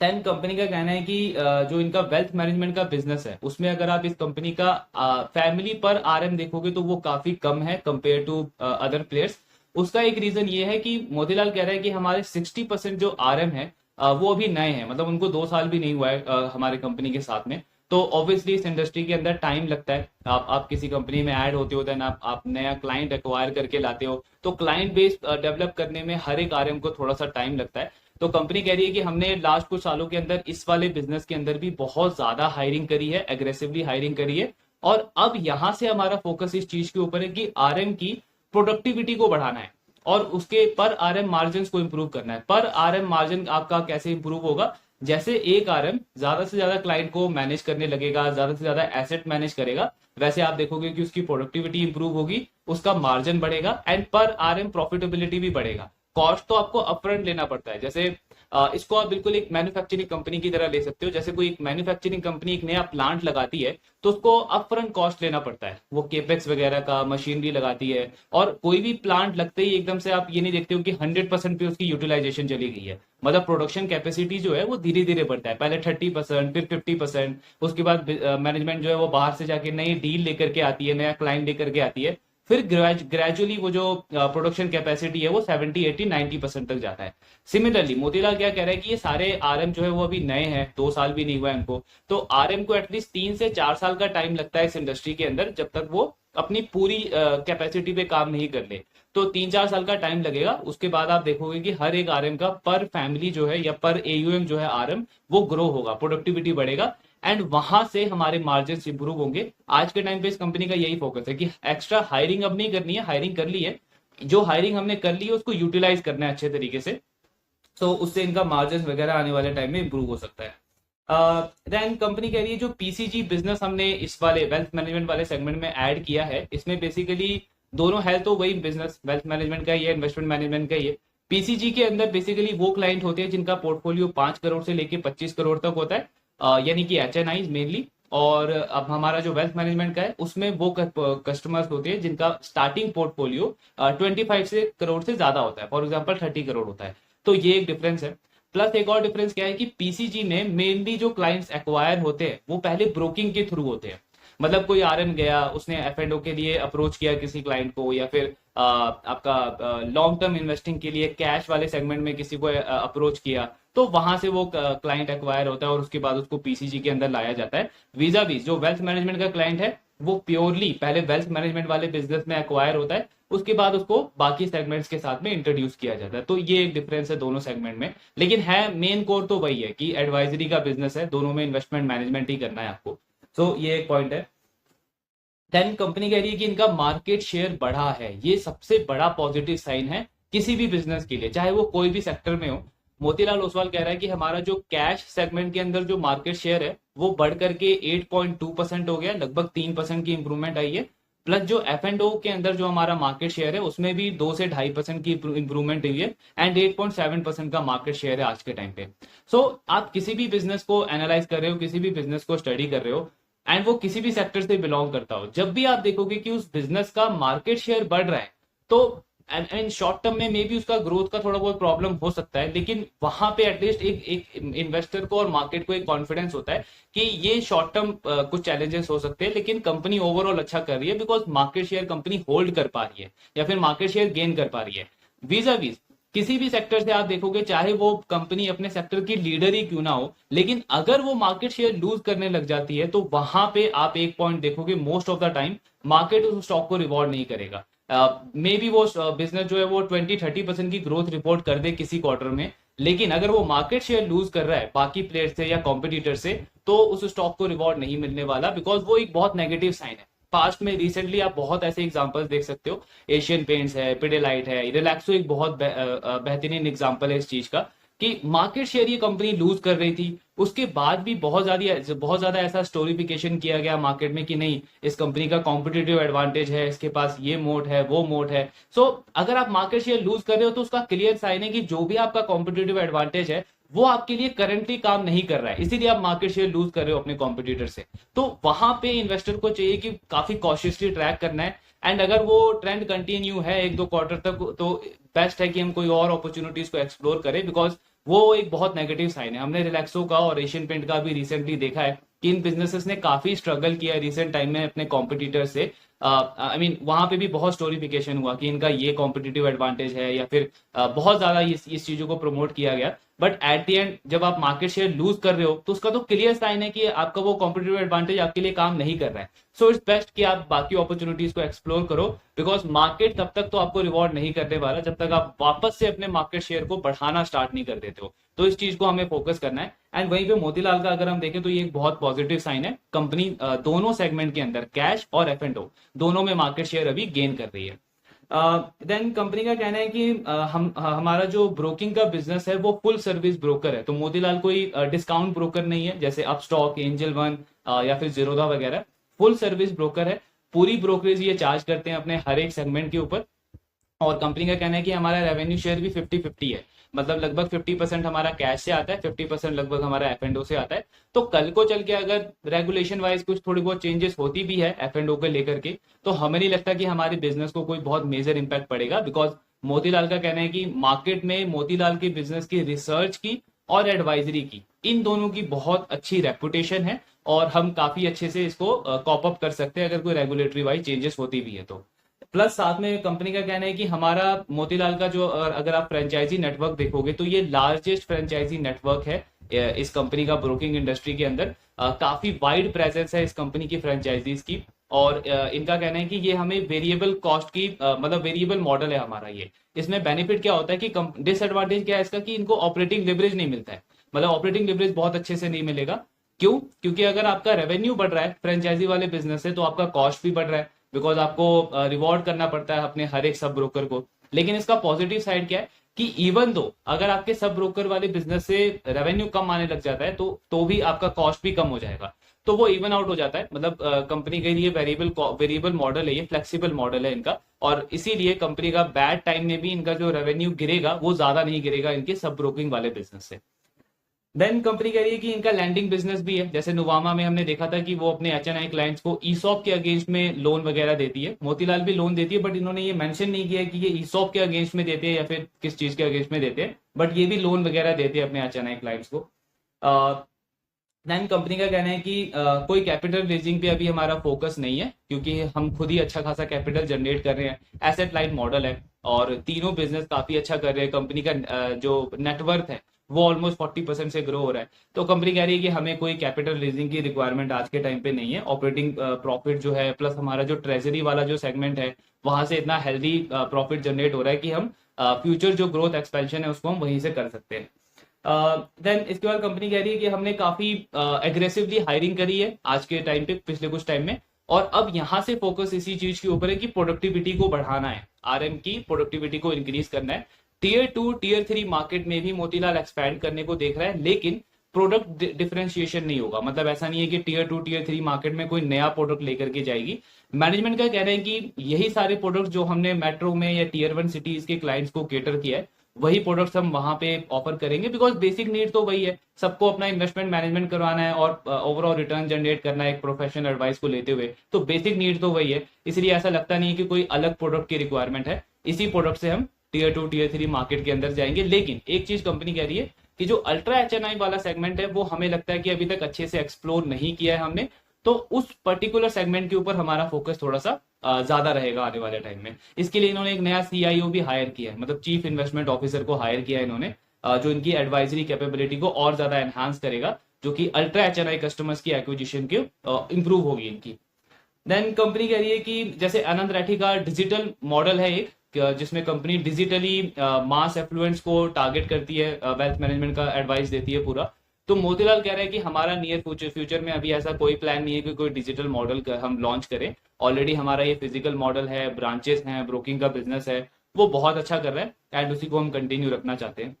देन कंपनी का कहना है कि जो इनका वेल्थ मैनेजमेंट का बिजनेस है, उसमें अगर आप इस कंपनी का फैमिली पर आरएम देखोगे तो वो काफी कम है कंपेयर टू अदर प्लेयर्स। उसका एक रीजन ये है कि मोतीलाल कह रहा है कि हमारे 60% जो आरएम है वो अभी नए हैं, मतलब उनको 2 साल भी नहीं हुआ है हमारे कंपनी के साथ में। तो ऑब्वियसली इस इंडस्ट्री के अंदर टाइम लगता है। आप किसी कंपनी में ऐड होते हो, देन आप नया क्लाइंट एक्वायर करके लाते हो, तो क्लाइंट बेस डेवलप करने में हर एक आरएम को थोड़ा सा टाइम लगता है। तो कंपनी कह रही है कि हमने लास्ट कुछ सालों के अंदर इस वाले बिजनेस के अंदर भी बहुत ज्यादा हायरिंग करी है, एग्रेसिवली हायरिंग करी है, और अब यहां से हमारा फोकस इस चीज के ऊपर है कि आरएम की प्रोडक्टिविटी को बढ़ाना है और उसके पर आरएम मार्जिन को इंप्रूव करना है। पर आरएम मार्जिन आपका कैसे इंप्रूव होगा? जैसे एक आरएम ज्यादा से ज्यादा क्लाइंट को मैनेज करने लगेगा, ज्यादा से ज्यादा एसेट मैनेज करेगा, वैसे आप देखोगे कि उसकी प्रोडक्टिविटी इंप्रूव होगी, उसका मार्जिन बढ़ेगा एंड पर आरएम प्रॉफिटेबिलिटी भी बढ़ेगा। कॉस्ट तो आपको अपफ्रंट लेना पड़ता है, जैसे इसको आप बिल्कुल एक मैन्युफैक्चरिंग कंपनी की तरह ले सकते हो। जैसे कोई एक मैन्युफैक्चरिंग कंपनी एक नया प्लांट लगाती है तो उसको अपफ्रंट कॉस्ट लेना पड़ता है, वो केपेक्स वगैरह का, मशीनरी लगाती है। और कोई भी प्लांट लगते ही एकदम से आप ये नहीं देखते हो कि 100% पे उसकी यूटिलाइजेशन चली गई है। मतलब प्रोडक्शन कैपेसिटी जो है वो धीरे धीरे बढ़ता है, पहले 30%, फिर 50%। उसके बाद मैनेजमेंट जो है वो बाहर से जाके नई डील लेकर के आती है, नया क्लाइंट लेकर के आती है। फिर ग्रेजुअली वो जो प्रोडक्शन कैपेसिटी है वो 70, 80, 90% तक जाता है। सिमिलरली मोतीलाल क्या कह रहा है कि ये सारे आरएम जो है वो अभी नए हैं, 2 साल भी नहीं हुआ है इनको, तो आरएम को एटलीस्ट 3 से 4 साल का टाइम लगता है इस इंडस्ट्री के अंदर, जब तक वो अपनी पूरी कैपेसिटी पे काम नहीं कर ले। तो 3-4 साल का टाइम लगेगा। उसके बाद आप देखोगे कि हर एक आरएम का पर फैमिली जो है या पर एयूएम जो है आरएम वो ग्रो होगा, प्रोडक्टिविटी बढ़ेगा, एंड वहां से हमारे मार्जिन इंप्रूव होंगे। आज के टाइम पे इस कंपनी का यही फोकस है कि एक्स्ट्रा हायरिंग अब नहीं करनी है, हायरिंग कर ली है, जो हायरिंग हमने कर ली है उसको यूटिलाइज करना है अच्छे तरीके से, तो उससे इनका मार्जिन वगैरह आने वाले टाइम में इंप्रूव हो सकता है। देन कंपनी कह रही है जो पीसीजी बिजनेस हमने इस वाले वेल्थ मैनेजमेंट वाले सेगमेंट में ऐड किया है, इसमें बेसिकली दोनों है तो वही बिजनेस वेल्थ मैनेजमेंट का ही है, इन्वेस्टमेंट मैनेजमेंट का ही है। पीसीजी के अंदर बेसिकली वो क्लाइंट होते हैं जिनका पोर्टफोलियो 5 करोड़ से लेके 25 करोड़ तक होता है, यानी कि एचएनआई मेनली। और अब हमारा जो वेल्थ मैनेजमेंट का है उसमें वो कस्टमर्स होते हैं जिनका स्टार्टिंग पोर्टफोलियो 25 से करोड़ से ज्यादा होता है, फॉर एग्जाम्पल 30 करोड़ होता है। तो ये एक डिफरेंस है। प्लस एक और डिफरेंस क्या है कि पीसीजी में मेनली जो क्लाइंट्स एक्वायर होते हैं वो पहले ब्रोकिंग के थ्रू होते हैं। मतलब कोई आरएम गया, उसने एफएनओ के लिए अप्रोच किया किसी क्लाइंट को, या फिर आपका लॉन्ग टर्म इन्वेस्टिंग के लिए कैश वाले सेगमेंट में किसी को अप्रोच किया, तो वहां से वो क्लाइंट एक्वायर होता है और उसके बाद उसको पीसीजी के अंदर लाया जाता है। वीजा वीज जो वेल्थ मैनेजमेंट का क्लाइंट है वो प्योरली पहले वेल्थ मैनेजमेंट वाले बिजनेस में एक्वायर होता है, उसके बाद उसको बाकी सेगमेंट्स के साथ में इंट्रोड्यूस किया जाता है। तो ये एक डिफरेंस है दोनों सेगमेंट में, लेकिन है मेन कोर तो वही है कि एडवाइजरी का बिजनेस है, दोनों में इन्वेस्टमेंट मैनेजमेंट ही करना है आपको। तो ये एक पॉइंट है। देन कंपनी कह रही है कि इनका मार्केट शेयर बढ़ा है, ये सबसे बड़ा पॉजिटिव साइन है किसी भी बिजनेस के लिए, चाहे वो कोई भी सेक्टर में हो। मोतीलाल ओसवाल कह रहा है कि हमारा जो कैश सेगमेंट के अंदर जो मार्केट शेयर है वो बढ़ करके 8.2% हो गया, लगभग 3% की इंप्रूवमेंट आई है। प्लस जो एफ एंड ओ के अंदर जो हमारा मार्केट शेयर है उसमें भी 2 से 2.5% की इंप्रूवमेंट हुई है, एंड 8.7% का मार्केट शेयर है आज के टाइम पे। सो आप किसी भी बिजनेस को एनालाइज कर रहे हो, किसी भी बिजनेस को स्टडी कर रहे हो, एंड वो किसी भी सेक्टर से बिलोंग करता हो, जब भी आप देखोगे कि उस बिजनेस का मार्केट शेयर बढ़ रहा है, तो इन शॉर्ट टर्म में मे बी उसका ग्रोथ का थोड़ा बहुत प्रॉब्लम हो सकता है, लेकिन वहां पे एटलीस्ट एक इन्वेस्टर को और मार्केट को एक कॉन्फिडेंस होता है कि ये शॉर्ट टर्म कुछ चैलेंजेस हो सकते हैं, लेकिन कंपनी ओवरऑल अच्छा कर रही है because market share company hold कर पा रही है या फिर मार्केट शेयर गेन कर पा रही है। वीजा वीज किसी भी सेक्टर से आप देखोगे, चाहे वो कंपनी अपने सेक्टर की लीडर ही क्यों ना हो, लेकिन अगर वो मार्केट शेयर लूज करने लग जाती है तो वहां पे आप एक पॉइंट देखोगे, most of the time market उस स्टॉक को रिवॉर्ड नहीं करेगा। मे बी वो बिजनेस जो है वो 20-30% की ग्रोथ रिपोर्ट कर दे किसी क्वार्टर में, लेकिन अगर वो मार्केट शेयर लूज कर रहा है बाकी प्लेयर से या कॉम्पिटिटर से, तो उस स्टॉक को रिवॉर्ड नहीं मिलने वाला, बिकॉज वो एक बहुत नेगेटिव साइन है। पास्ट में रिसेंटली आप बहुत ऐसे एग्जांपल्स देख सकते हो, एशियन पेंट्स है, पिडेलाइट है, रिलैक्सो एक बहुत बेहतरीन एग्जांपल है इस चीज का, कि मार्केट शेयर ये कंपनी लूज कर रही थी, उसके बाद भी बहुत ज्यादा ऐसा स्टोरिफिकेशन किया गया मार्केट में कि नहीं, इस कंपनी का कॉम्पिटिटिव एडवांटेज है, इसके पास ये मोड है, वो मोड है। सो अगर आप मार्केट शेयर लूज कर रहे हो तो उसका क्लियर साइन है कि जो भी आपका कॉम्पिटिटिव एडवांटेज है वो आपके लिए करंटली काम नहीं कर रहा है, इसीलिए आप मार्केट शेयर लूज कर रहे हो अपने कॉम्पिटिटर से। तो वहां पे इन्वेस्टर को चाहिए कि काफी कॉशियसली ट्रैक करना है, एंड अगर वो ट्रेंड कंटिन्यू है 1-2 क्वार्टर तक, तो बेस्ट है कि हम कोई और अपॉर्चुनिटीज को एक्सप्लोर करें, बिकॉज वो एक बहुत नेगेटिव साइन है। हमने रिलैक्सो का और एशियन पेंट का भी रिसेंटली देखा है कि इन बिजनेसेस ने काफी स्ट्रगल किया रिसेंट टाइम में अपने कॉम्पिटिटर से। आई मीन वहां पे भी बहुत स्टोरिफिकेशन हुआ कि इनका ये कॉम्पिटिटिव एडवांटेज है, या फिर बहुत ज्यादा इस चीजों को प्रमोट किया गया। बट एट द एंड जब आप मार्केट शेयर लूज कर रहे हो तो उसका तो क्लियर साइन है कि आपका वो कॉम्पिटिटिव एडवांटेज आपके लिए काम नहीं कर रहा है। सो इट्स बेस्ट कि आप बाकी अपॉर्चुनिटीज को एक्सप्लोर करो, बिकॉज मार्केट तब तक तो आपको रिवॉर्ड नहीं करने वाला जब तक आप वापस से अपने मार्केट शेयर को बढ़ाना स्टार्ट नहीं कर देते हो। तो इस चीज को हमें फोकस करना है। एंड वहीं पे मोतीलाल का अगर हम देखें तो ये एक बहुत पॉजिटिव साइन है, कंपनी दोनों सेगमेंट के अंदर कैश और एफ एंड ओ दोनों में मार्केट शेयर अभी गेन कर रही है। देन कंपनी का कहना है कि हमारा जो ब्रोकिंग का बिजनेस है वो फुल सर्विस ब्रोकर है। तो मोतीलाल कोई डिस्काउंट ब्रोकर नहीं है जैसे अपस्टॉक, एंजल वन या फिर जीरोधा वगैरह। फुल सर्विस ब्रोकर है, पूरी ब्रोकरेज ये चार्ज करते हैं अपने हर एक सेगमेंट के ऊपर। और कंपनी का कहना है कि हमारा रेवेन्यू शेयर भी 50-50 है, मतलब लगभग 50% हमारा कैश से आता है, 50% लगभग हमारा F&O से आता है। तो कल को चल के अगर रेगुलेशन वाइज कुछ थोड़ी बहुत चेंजेस होती भी है F&O को लेकर के, तो हमें नहीं लगता कि हमारे बिजनेस को कोई बहुत मेजर इंपैक्ट पड़ेगा, बिकॉज मोतीलाल का कहना है कि मार्केट में मोतीलाल के बिजनेस की रिसर्च की और एडवाइजरी की, इन दोनों की बहुत अच्छी रेपुटेशन है, और हम काफी अच्छे से इसको कॉप अप कर सकते हैं अगर कोई रेगुलेटरी वाइज चेंजेस होती भी है तो। प्लस साथ में कंपनी का कहना है कि हमारा मोतीलाल का जो अगर आप फ्रेंचाइजी नेटवर्क देखोगे तो ये लार्जेस्ट फ्रेंचाइजी नेटवर्क है इस कंपनी का ब्रोकिंग इंडस्ट्री के अंदर। काफी वाइड प्रेजेंस है इस कंपनी की फ्रेंचाइजीज की, और इनका कहना है कि ये हमें वेरिएबल कॉस्ट की मतलब वेरिएबल मॉडल है हमारा ये। इसमें बेनिफिट क्या होता है कि डिसएडवांटेज क्या है इसका कि इनको ऑपरेटिंग लिवरेज नहीं मिलता है, मतलब ऑपरेटिंग लिवरेज बहुत अच्छे से नहीं मिलेगा। क्यों? क्योंकि अगर आपका रेवेन्यू बढ़ रहा है फ्रेंचाइजी वाले बिजनेस से, तो आपका कॉस्ट भी बढ़ रहा है, बिकॉज आपको रिवॉर्ड करना पड़ता है अपने हर एक सब ब्रोकर को। लेकिन इसका पॉजिटिव साइड क्या है कि इवन दो अगर आपके सब ब्रोकर वाले बिजनेस से रेवेन्यू कम आने लग जाता है तो भी आपका कॉस्ट भी कम हो जाएगा, तो वो इवन आउट हो जाता है। मतलब कंपनी के लिए वेरिएबल मॉडल है, ये फ्लेक्सिबल मॉडल है इनका, और इसीलिए कंपनी का बैड टाइम में भी इनका जो रेवेन्यू गिरेगा वो ज्यादा नहीं गिरेगा इनके सब ब्रोकिंग वाले बिजनेस से। देन कंपनी कह रही है कि इनका लैंडिंग बिजनेस भी है, जैसे नुवामा में हमने देखा था कि वो अपने एचएनआई क्लाइंट्स को ईसॉप के अगेंस्ट में लोन वगैरह देती है, मोतीलाल भी लोन देती है, बट इन्होंने ये मेंशन नहीं किया कि ये ईसॉप के अगेंस्ट में देते हैं या फिर किस चीज के अगेंस्ट में देते हैं, बट ये भी लोन वगैरह देते हैं अपने एचएनआई क्लाइंट्स को। देन कंपनी का कहना है कि कोई कैपिटल रेजिंग पे अभी हमारा फोकस नहीं है, क्योंकि हम खुद ही अच्छा खासा कैपिटल जनरेट कर रहे हैं, एसेट लाइट मॉडल है, और तीनों बिजनेस काफी अच्छा कर रहे हैं। कंपनी का जो नेटवर्थ है वो ऑलमोस्ट 40% से ग्रो हो रहा है। तो कंपनी कह रही है कि हमें कोई कैपिटल रेजिंग की रिक्वायरमेंट आज के टाइम पे नहीं है। ऑपरेटिंग प्रॉफिट जो है प्लस हमारा जो ट्रेजरी वाला जो सेगमेंट है वहां से इतना हेल्दी प्रॉफिट जनरेट हो रहा है कि हम फ्यूचर जो ग्रोथ एक्सपेंशन है उसको हम वहीं से कर सकते हैं। देन इसके बाद कंपनी कह रही है कि हमने काफी एग्रेसिवली हायरिंग करी है आज के टाइम पे, पिछले कुछ टाइम में, और अब यहां से फोकस इसी चीज के ऊपर है कि प्रोडक्टिविटी को बढ़ाना है, आरएम की प्रोडक्टिविटी को इंक्रीज करना है। टीयर 2 टीयर 3 मार्केट में भी मोतीलाल एक्सपैंड करने को देख रहा है, लेकिन प्रोडक्ट डिफरेंशिएशन नहीं होगा। मतलब ऐसा नहीं है कि टीयर 2 टीयर 3 मार्केट में कोई नया प्रोडक्ट लेकर के जाएगी। मैनेजमेंट का कह रहे हैं कि यही सारे प्रोडक्ट जो हमने मेट्रो में या टीयर 1 सिटीज के क्लाइंट्स को केटर किया है वही प्रोडक्ट्स हम वहां पे ऑफर करेंगे, बिकॉज बेसिक नीड तो वही है, सबको अपना इन्वेस्टमेंट मैनेजमेंट करवाना है और ओवरऑल रिटर्न जनरेट करना है एक प्रोफेशनल एडवाइस को लेते हुए, तो बेसिक नीड तो वही है। इसलिए ऐसा लगता नहीं है कि कोई अलग प्रोडक्ट की रिक्वायरमेंट है, इसी प्रोडक्ट से हम टीयर 2 टीयर 3 मार्केट के अंदर जाएंगे। लेकिन एक चीज कंपनी कह रही है कि जो अल्ट्रा एचएनआई वाला सेगमेंट है वो हमें लगता है कि अभी तक अच्छे से एक्सप्लोर नहीं किया है हमने, तो उस पर्टिकुलर सेगमेंट के ऊपर हमारा फोकस थोड़ा सा ज्यादा रहेगा आने वाले टाइम में। इसके लिए इन्होंने एक नया सीआईओ भी हायर किया है, मतलब चीफ इन्वेस्टमेंट ऑफिसर को हायर किया है इन्होंने, जो इनकी एडवाइजरी कैपेबिलिटी को और ज्यादा एनहांस करेगा, जो कि अल्ट्रा एचएनआई कस्टमर्स की एक्विजिशन की इंप्रूव होगी इनकी। देन कंपनी कह रही है कि जैसे आनंद रैठी का डिजिटल मॉडल है एक, जिसमें कंपनी डिजिटली मास एफ्लुएंस को टारगेट करती है, वेल्थ मैनेजमेंट का एडवाइस देती है पूरा। तो मोतीलाल कह रहा है कि हमारा नियर फ्यूचर में अभी ऐसा कोई प्लान नहीं है कि कोई डिजिटल मॉडल हम लॉन्च करें। ऑलरेडी हमारा ये फिजिकल मॉडल है, ब्रांचेस हैं, ब्रोकिंग का बिजनेस है, वो बहुत अच्छा कर रहा है एंड उसी को हम कंटिन्यू रखना चाहते हैं।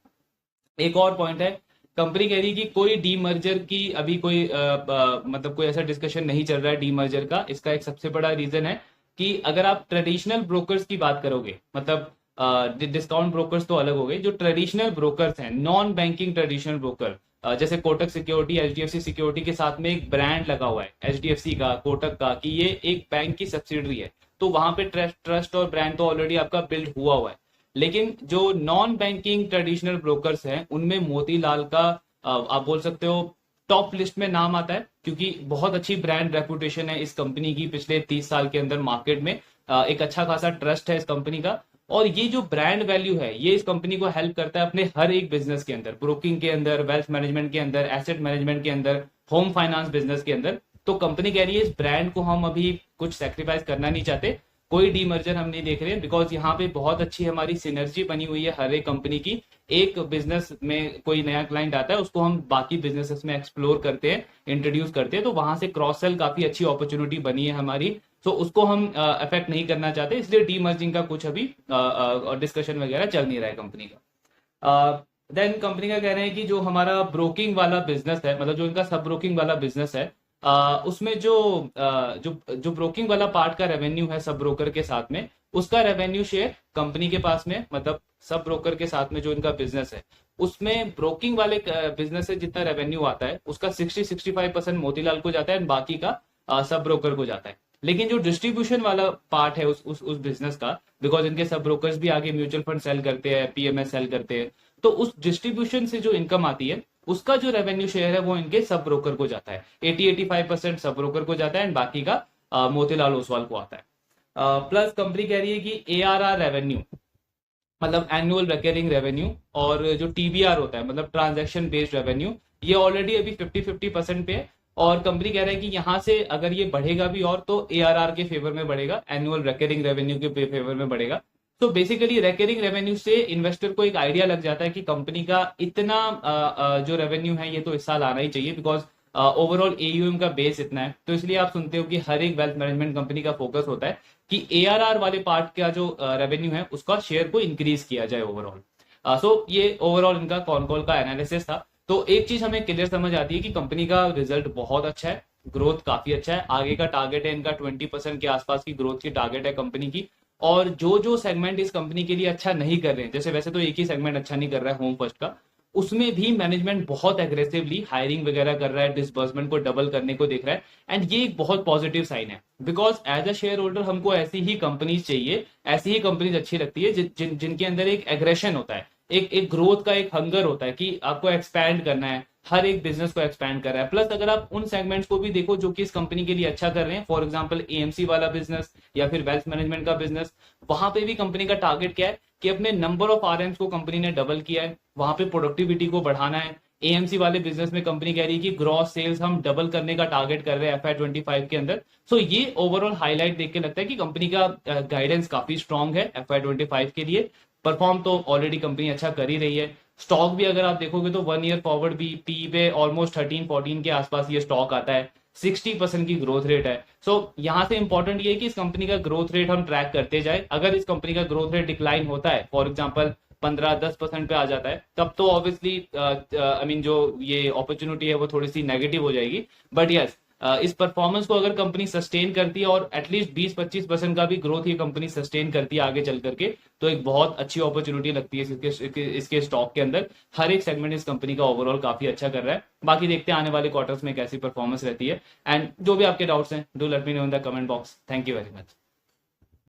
एक और पॉइंट है, कंपनी कह रही है कि कोई डीमर्जर की अभी कोई मतलब कोई ऐसा डिस्कशन नहीं चल रहा है डीमर्जर का। इसका एक सबसे बड़ा रीजन है कि अगर आप ट्रेडिशनल ब्रोकर्स की बात करोगे, मतलब डिस्काउंट ब्रोकर्स तो अलग हो गए, जो ट्रेडिशनल ब्रोकर्स हैं, नॉन बैंकिंग ट्रेडिशनल ब्रोकर, जैसे कोटक सिक्योरिटी, एचडीएफसी सिक्योरिटी के साथ में एक ब्रांड लगा हुआ है एचडीएफसी का, कोटक का, कि ये एक बैंक की सब्सिडरी है, तो वहां पे ट्रस्ट और ब्रांड तो ऑलरेडी आपका बिल्ड हुआ है। लेकिन जो नॉन बैंकिंग ट्रेडिशनल ब्रोकर्स हैं उनमें मोतीलाल का आप बोल सकते हो टॉप लिस्ट में नाम आता है, क्योंकि बहुत अच्छी ब्रांड रेपुटेशन है इस कंपनी की पिछले 30 साल के अंदर मार्केट में, एक अच्छा खासा ट्रस्ट है इस कंपनी का, और ये जो ब्रांड वैल्यू है ये इस कंपनी को हेल्प करता है अपने हर एक बिजनेस के अंदर, ब्रोकिंग के अंदर, वेल्थ मैनेजमेंट के अंदर, एसेट मैनेजमेंट के अंदर, होम फाइनेंस बिजनेस के अंदर। तो कंपनी कह रही है इस ब्रांड को हम अभी कुछ सेक्रीफाइस करना नहीं चाहते, कोई डीमर्जर हम नहीं देख रहे हैं, बिकॉज यहाँ पे बहुत अच्छी हमारी सिनर्जी बनी हुई है हर एक कंपनी की। एक बिजनेस में कोई नया क्लाइंट आता है उसको हम बाकी बिजनेसेस में एक्सप्लोर करते हैं, इंट्रोड्यूस करते हैं, तो वहां से क्रॉस सेल काफी अच्छी अपॉर्चुनिटी बनी है हमारी, तो उसको हम अफेक्ट नहीं करना चाहते, इसलिए डीमर्जिंग का कुछ अभी डिस्कशन वगैरह चल नहीं रहा है कंपनी का। देन कंपनी का कह रहे हैं कि जो हमारा ब्रोकिंग वाला बिजनेस है, मतलब जो इनका सब ब्रोकिंग वाला बिजनेस है, उसमें जो ब्रोकिंग वाला पार्ट का रेवेन्यू है सब ब्रोकर के साथ में, उसका रेवेन्यू शेयर कंपनी के पास में, मतलब सब ब्रोकर के साथ में जो इनका बिजनेस है उसमें ब्रोकिंग वाले बिजनेस से जितना रेवेन्यू आता है उसका 60-65% मोतीलाल को जाता है एंड बाकी का सब ब्रोकर को जाता है। लेकिन जो डिस्ट्रीब्यूशन वाला पार्ट है उस बिजनेस का, बिकॉज इनके सब ब्रोकर्स भी आगे म्यूचुअल फंड सेल करते हैं, पीएमएस सेल करते हैं, तो उस डिस्ट्रीब्यूशन से जो इनकम आती है उसका जो रेवेन्यू शेयर है वो इनके सब ब्रोकर को जाता है। 80-85% सब ब्रोकर को जाता है एंड बाकी का मोतीलाल ओसवाल को आता है। प्लस कंपनी कह रही है कि एआरआर रेवेन्यू, मतलब एनुअल रिकरिंग रेवेन्यू, और जो टीबीआर होता है मतलब ट्रांजैक्शन बेस्ड रेवेन्यू, ये ऑलरेडी अभी 50-50% पे है। और कंपनी कह रहा है कि यहां से अगर ये बढ़ेगा भी और तो एआरआर के फेवर में बढ़ेगा, एनुअल रिकरिंग रेवेन्यू के फेवर में बढ़ेगा। तो बेसिकली रिकरिंग रेवेन्यू से इन्वेस्टर को एक आइडिया लग जाता है कि कंपनी का इतना जो रेवेन्यू है ये तो इस साल आना ही चाहिए, बिकॉज ओवरऑल एयूएम का बेस इतना है। तो इसलिए आप सुनते हो कि हर एक वेल्थ मैनेजमेंट कंपनी का फोकस होता है कि एआरआर वाले पार्ट का जो रेवेन्यू है उसका शेयर को इंक्रीज किया जाए ओवरऑल। सो ये ओवरऑल इनका कॉन कॉल का एनालिसिस था। तो एक चीज हमें क्लियर समझ आती है कि कंपनी का रिजल्ट बहुत अच्छा है, ग्रोथ काफी अच्छा है, आगे का टारगेट है इनका 20% के आसपास की ग्रोथ की टारगेट है कंपनी की। और जो जो सेगमेंट इस कंपनी के लिए अच्छा नहीं कर रहे हैं, जैसे वैसे तो एक ही सेगमेंट अच्छा नहीं कर रहा है होम फर्स्ट का, उसमें भी मैनेजमेंट बहुत एग्रेसिवली हायरिंग वगैरह कर रहा है, डिसबर्समेंट को डबल करने को देख रहा है। एंड ये एक बहुत पॉजिटिव साइन है, because as a shareholder हमको ऐसी ही कंपनीज चाहिए, ऐसी ही कंपनीज अच्छी लगती है जिनके अंदर एक एग्रेशन होता है, एक ग्रोथ का एक हंगर होता है कि आपको एक्सपैंड करना है, हर एक बिजनेस को एक्सपैंड कर रहा है। प्लस अगर आप उन सेगमेंट्स को भी देखो जो कि इस कंपनी के लिए अच्छा कर रहे हैं, फॉर एग्जांपल एएमसी वाला बिजनेस या फिर वेल्थ मैनेजमेंट का बिजनेस, वहां पे भी कंपनी का टारगेट क्या है कि अपने नंबर ऑफ आरएम्स को कंपनी ने डबल किया है, वहां पे प्रोडक्टिविटी को बढ़ाना है। एएमसी वाले बिजनेस में कंपनी कह रही है कि ग्रॉस सेल्स हम डबल करने का टारगेट कर रहे हैं FY25 के अंदर। सो ये ओवरऑल हाईलाइट देख के लगता है कि कंपनी का गाइडेंस काफी स्ट्रांग है FY25 के लिए। परफॉर्म तो ऑलरेडी कंपनी अच्छा कर ही रही है। स्टॉक भी अगर आप देखोगे तो 1 ईयर फॉरवर्ड भी पी पे ऑलमोस्ट 13-14 के आसपास ये स्टॉक आता है, 60% की ग्रोथ रेट है। सो यहां से इंपॉर्टेंट ये है कि इस कंपनी का ग्रोथ रेट हम ट्रैक करते जाए। अगर इस कंपनी का ग्रोथ रेट डिक्लाइन होता है, फॉर एग्जांपल 15-10% पे आ जाता है, तब तो ऑब्वियसली आई मीन जो ये अपॉर्चुनिटी है वो थोड़ी सी नेगेटिव हो जाएगी। बट यस, इस परफॉर्मेंस को अगर कंपनी सस्टेन करती है और एटलीस्ट 20-25% का भी ग्रोथ ये कंपनी सस्टेन करती है आगे चल करके, तो एक बहुत अच्छी अपॉर्चुनिटी लगती है इसके स्टॉक के अंदर। हर एक सेगमेंट इस कंपनी का ओवरऑल काफी अच्छा कर रहा है। बाकी देखते हैं आने वाले क्वार्टर्स में कैसी परफॉर्मेंस रहती है। एंड जो भी आपके डाउट्स हैं, do let me know in the comment box. Thank you very much.